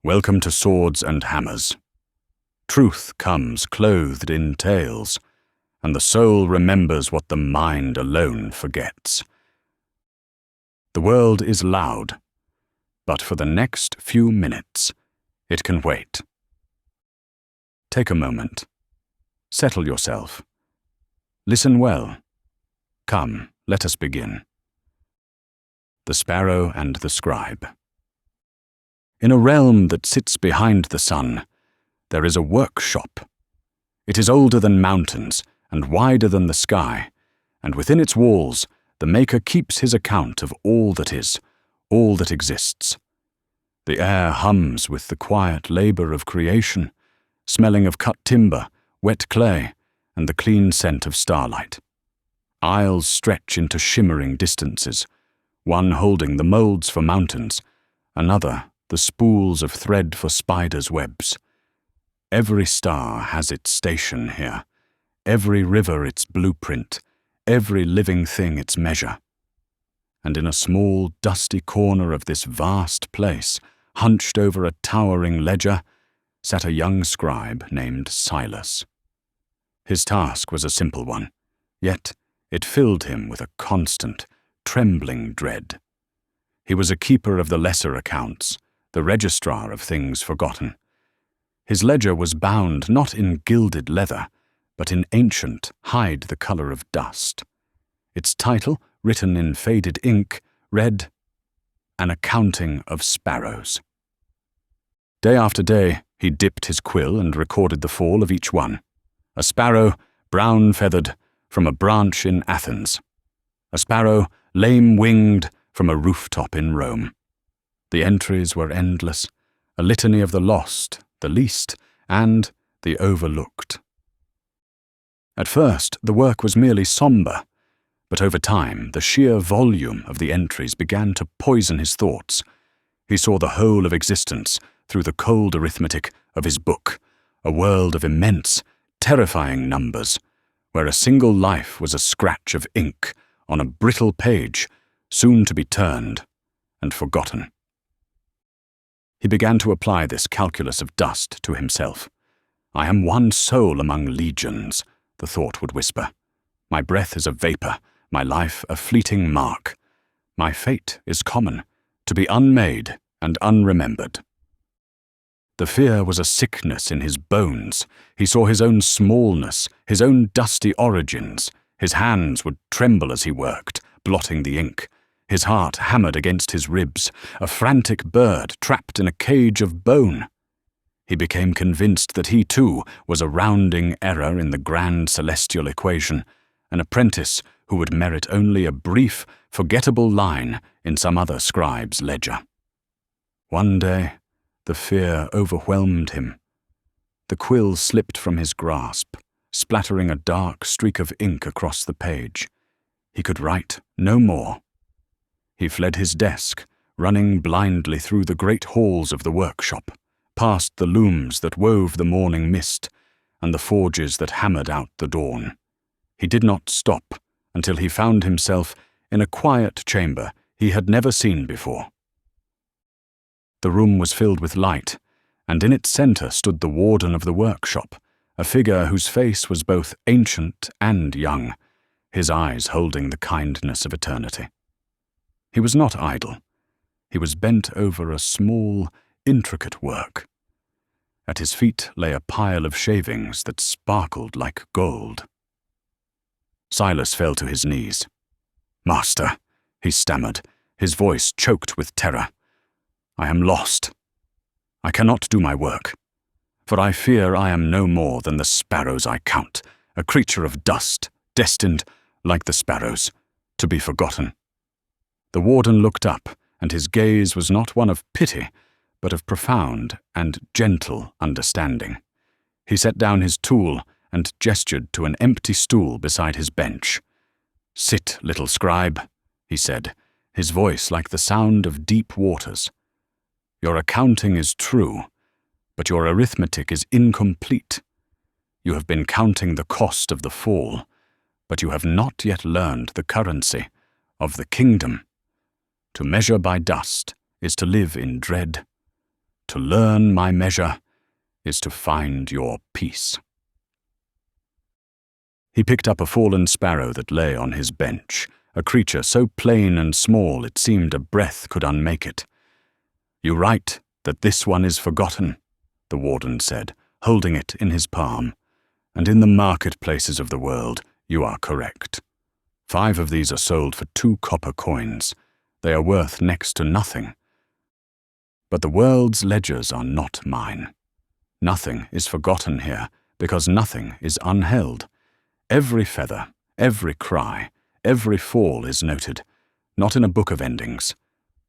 Welcome to Swords and Hammers. Truth comes clothed in tales, and the soul remembers what the mind alone forgets. The world is loud, but for the next few minutes, it can wait. Take a moment. Settle yourself. Listen well. Come, let us begin. The Sparrow and the Scribe. In a realm that sits behind the sun, there is a workshop. It is older than mountains and wider than the sky, and within its walls the maker keeps his account of all that is, all that exists. The air hums with the quiet labor of creation, smelling of cut timber, wet clay, and the clean scent of starlight. Aisles stretch into shimmering distances, one holding the molds for mountains, another the spools of thread for spiders' webs. Every star has its station here, every river its blueprint, every living thing its measure. And in a small, dusty corner of this vast place, hunched over a towering ledger, sat a young scribe named Silas. His task was a simple one, yet it filled him with a constant, trembling dread. He was a keeper of the lesser accounts, the registrar of things forgotten. His ledger was bound not in gilded leather, but in ancient hide the color of dust. Its title, written in faded ink, read, "An Accounting of Sparrows." Day after day, he dipped his quill and recorded the fall of each one. A sparrow, brown-feathered, from a branch in Athens. A sparrow, lame-winged, from a rooftop in Rome. The entries were endless, a litany of the lost, the least, and the overlooked. At first, the work was merely somber, but over time, the sheer volume of the entries began to poison his thoughts. He saw the whole of existence through the cold arithmetic of his book, a world of immense, terrifying numbers, where a single life was a scratch of ink on a brittle page, soon to be turned and forgotten. He began to apply this calculus of dust to himself. "I am one soul among legions," the thought would whisper. "My breath is a vapor, my life a fleeting mark. My fate is common, to be unmade and unremembered." The fear was a sickness in his bones. He saw his own smallness, his own dusty origins. His hands would tremble as he worked, blotting the ink. His heart hammered against his ribs, a frantic bird trapped in a cage of bone. He became convinced that he, too, was a rounding error in the grand celestial equation, an apprentice who would merit only a brief, forgettable line in some other scribe's ledger. One day, the fear overwhelmed him. The quill slipped from his grasp, splattering a dark streak of ink across the page. He could write no more. He fled his desk, running blindly through the great halls of the workshop, past the looms that wove the morning mist and the forges that hammered out the dawn. He did not stop until he found himself in a quiet chamber he had never seen before. The room was filled with light, and in its center stood the warden of the workshop, a figure whose face was both ancient and young, his eyes holding the kindness of eternity. He was not idle. He was bent over a small, intricate work. At his feet lay a pile of shavings that sparkled like gold. Silas fell to his knees. "Master," he stammered, his voice choked with terror. "I am lost. I cannot do my work, for I fear I am no more than the sparrows I count, a creature of dust, destined, like the sparrows, to be forgotten." The warden looked up, and his gaze was not one of pity, but of profound and gentle understanding. He set down his tool and gestured to an empty stool beside his bench. "Sit, little scribe," he said, his voice like the sound of deep waters. "Your accounting is true, but your arithmetic is incomplete. You have been counting the cost of the fall, but you have not yet learned the currency of the kingdom. To measure by dust is to live in dread. to learn my measure is to find your peace." He picked up a fallen sparrow that lay on his bench, a creature so plain and small it seemed a breath could unmake it. "You write that this one is forgotten," the warden said, holding it in his palm. "And in the marketplaces of the world, you are correct. 5 of these are sold for 2 copper coins. They are worth next to nothing. But the world's ledgers are not mine. Nothing is forgotten here, because nothing is unheld. Every feather, every cry, every fall is noted, not in a book of endings,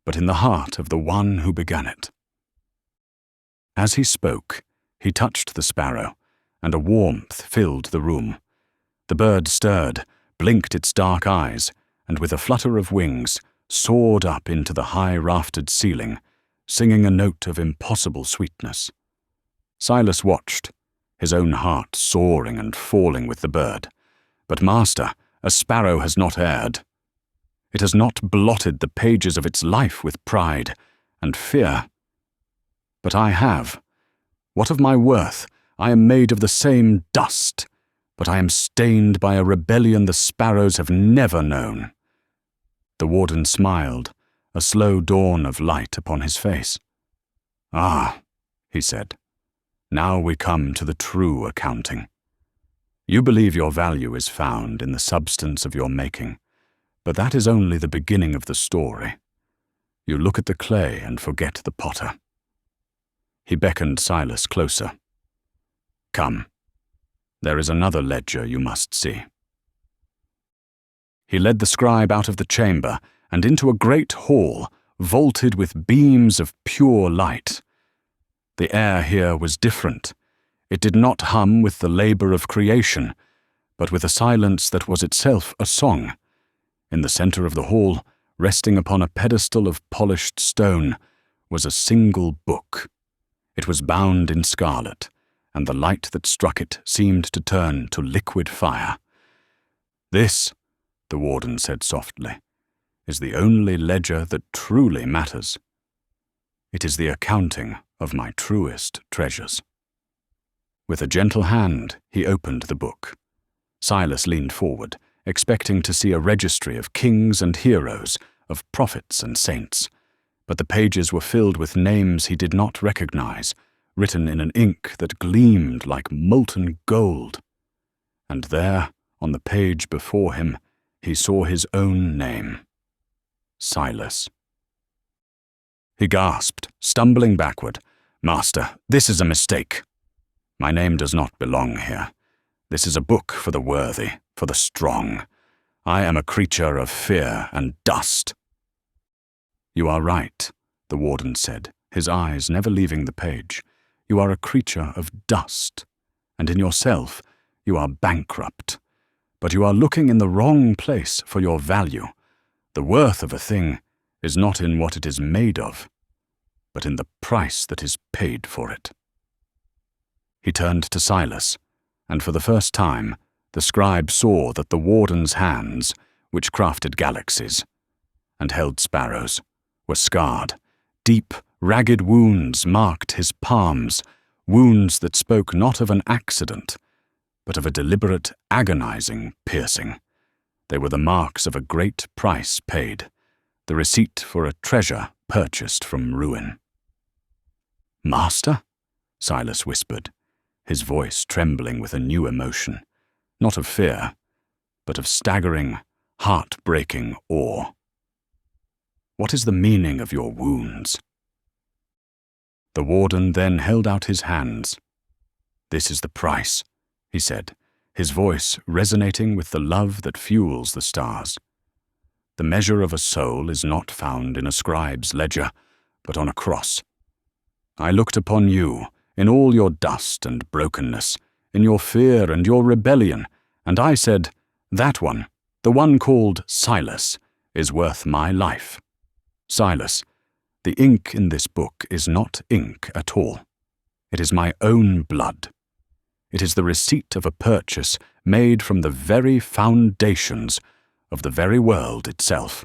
but in the heart of the one who began it." As he spoke, he touched the sparrow, and a warmth filled the room. The bird stirred, blinked its dark eyes, and with a flutter of wings, soared up into the high-raftered ceiling, singing a note of impossible sweetness. Silas watched, his own heart soaring and falling with the bird. "But master, a sparrow has not erred. It has not blotted the pages of its life with pride and fear. But I have. What of my worth? I am made of the same dust, but I am stained by a rebellion the sparrows have never known." The warden smiled, a slow dawn of light upon his face. "Ah," he said, "now we come to the true accounting. You believe your value is found in the substance of your making, but that is only the beginning of the story. You look at the clay and forget the potter." He beckoned Silas closer. "Come, there is another ledger you must see." He led the scribe out of the chamber and into a great hall, vaulted with beams of pure light. The air here was different. It did not hum with the labor of creation, but with a silence that was itself a song. In the center of the hall, resting upon a pedestal of polished stone, was a single book. It was bound in scarlet, and the light that struck it seemed to turn to liquid fire. "This," the warden said softly, "is the only ledger that truly matters. It is the accounting of my truest treasures." With a gentle hand, he opened the book. Silas leaned forward, expecting to see a registry of kings and heroes, of prophets and saints. But the pages were filled with names he did not recognize, written in an ink that gleamed like molten gold. And there, on the page before him, he saw his own name, Silas. He gasped, stumbling backward, "Master, this is a mistake. My name does not belong here. This is a book for the worthy, for the strong. I am a creature of fear and dust." "You are right," the warden said, his eyes never leaving the page. "You are a creature of dust, and in yourself you are bankrupt. But you are looking in the wrong place for your value. The worth of a thing is not in what it is made of, but in the price that is paid for it." He turned to Silas, and for the first time, the scribe saw that the warden's hands, which crafted galaxies and held sparrows, were scarred. Deep, ragged wounds marked his palms, wounds that spoke not of an accident, but of a deliberate, agonizing piercing. They were the marks of a great price paid, the receipt for a treasure purchased from ruin. "Master?" Silas whispered, his voice trembling with a new emotion, not of fear, but of staggering, heart-breaking awe. "What is the meaning of your wounds?" The warden then held out his hands. "This is the price," he said, his voice resonating with the love that fuels the stars. "The measure of a soul is not found in a scribe's ledger, but on a cross. I looked upon you, in all your dust and brokenness, in your fear and your rebellion, and I said, that one, the one called Silas, is worth my life. Silas, the ink in this book is not ink at all. It is my own blood. It is the receipt of a purchase made from the very foundations of the very world itself."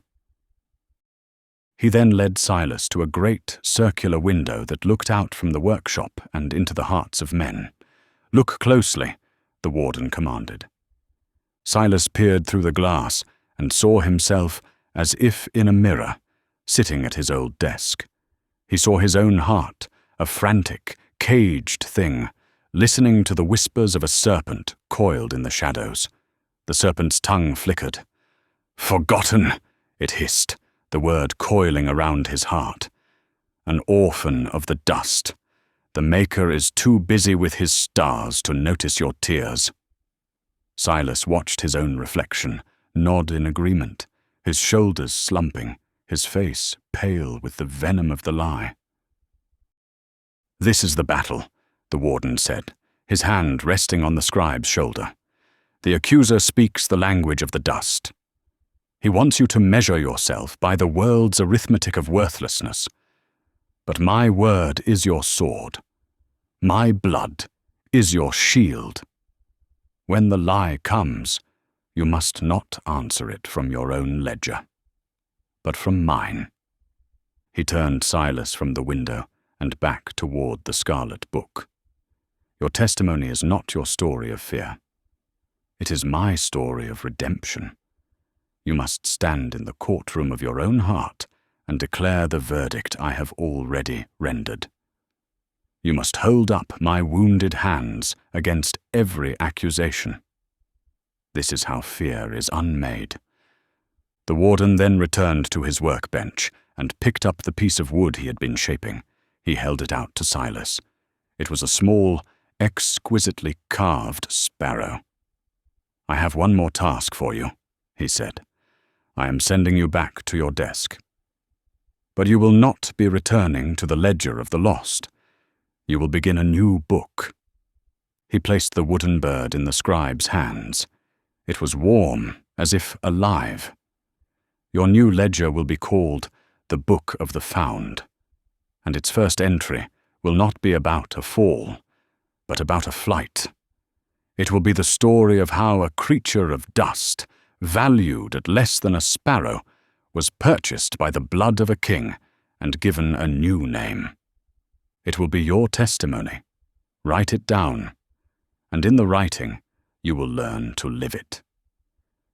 He then led Silas to a great circular window that looked out from the workshop and into the hearts of men. "Look closely," the warden commanded. Silas peered through the glass and saw himself, as if in a mirror, sitting at his old desk. He saw his own heart, a frantic, caged thing, listening to the whispers of a serpent coiled in the shadows. The serpent's tongue flickered. "Forgotten," it hissed, the word coiling around his heart. "An orphan of the dust. The Maker is too busy with his stars to notice your tears." Silas watched his own reflection, nod in agreement, his shoulders slumping, his face pale with the venom of the lie. "This is the battle," the warden said, his hand resting on the scribe's shoulder. "The accuser speaks the language of the dust. He wants you to measure yourself by the world's arithmetic of worthlessness. But my word is your sword. My blood is your shield. When the lie comes, you must not answer it from your own ledger, but from mine." He turned Silas from the window and back toward the Scarlet book. "Your testimony is not your story of fear. It is my story of redemption. You must stand in the courtroom of your own heart and declare the verdict I have already rendered. You must hold up my wounded hands against every accusation. This is how fear is unmade." The warden then returned to his workbench and picked up the piece of wood he had been shaping. He held it out to Silas. It was a small, exquisitely carved sparrow. "I have one more task for you," he said. "I am sending you back to your desk. But you will not be returning to the ledger of the lost. You will begin a new book." He placed the wooden bird in the scribe's hands. It was warm, as if alive. "Your new ledger will be called the Book of the Found, and its first entry will not be about a fall, but about a flight. It will be the story of how a creature of dust, valued at less than a sparrow, was purchased by the blood of a king and given a new name. It will be your testimony. Write it down, and in the writing, you will learn to live it.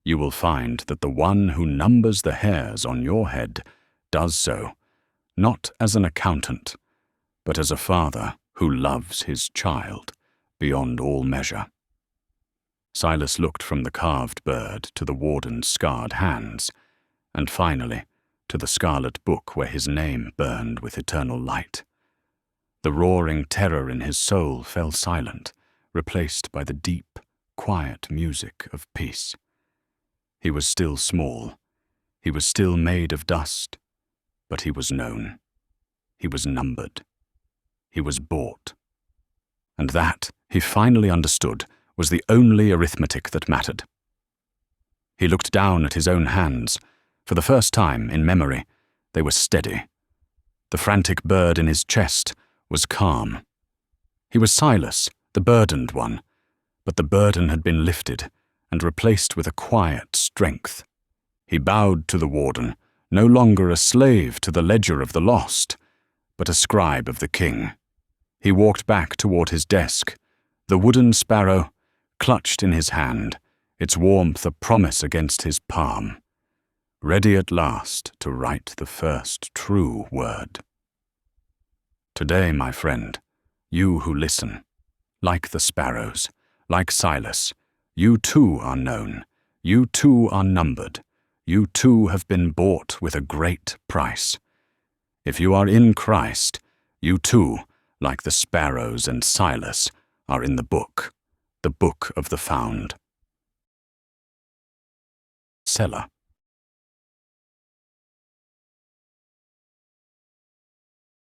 You will find that the one who numbers the hairs on your head does so, not as an accountant, but as a father who loves his child beyond all measure." Silas looked from the carved bird to the warden's scarred hands, and finally to the Scarlet book where his name burned with eternal light. The roaring terror in his soul fell silent, replaced by the deep, quiet music of peace. He was still small. He was still made of dust. But he was known. He was numbered. He was bought. And that, he finally understood, was the only arithmetic that mattered. He looked down at his own hands. For the first time in memory, they were steady. The frantic bird in his chest was calm. He was Silas, the burdened one, but the burden had been lifted and replaced with a quiet strength. He bowed to the warden, no longer a slave to the ledger of the lost, but a scribe of the king. He walked back toward his desk, the wooden sparrow clutched in his hand, its warmth a promise against his palm, ready at last to write the first true word. Today, my friend, you who listen, like the sparrows, like Silas, you too are known, you too are numbered, you too have been bought with a great price. If you are in Christ, you too, like the sparrows and Silas, are in the book of the found. Selah.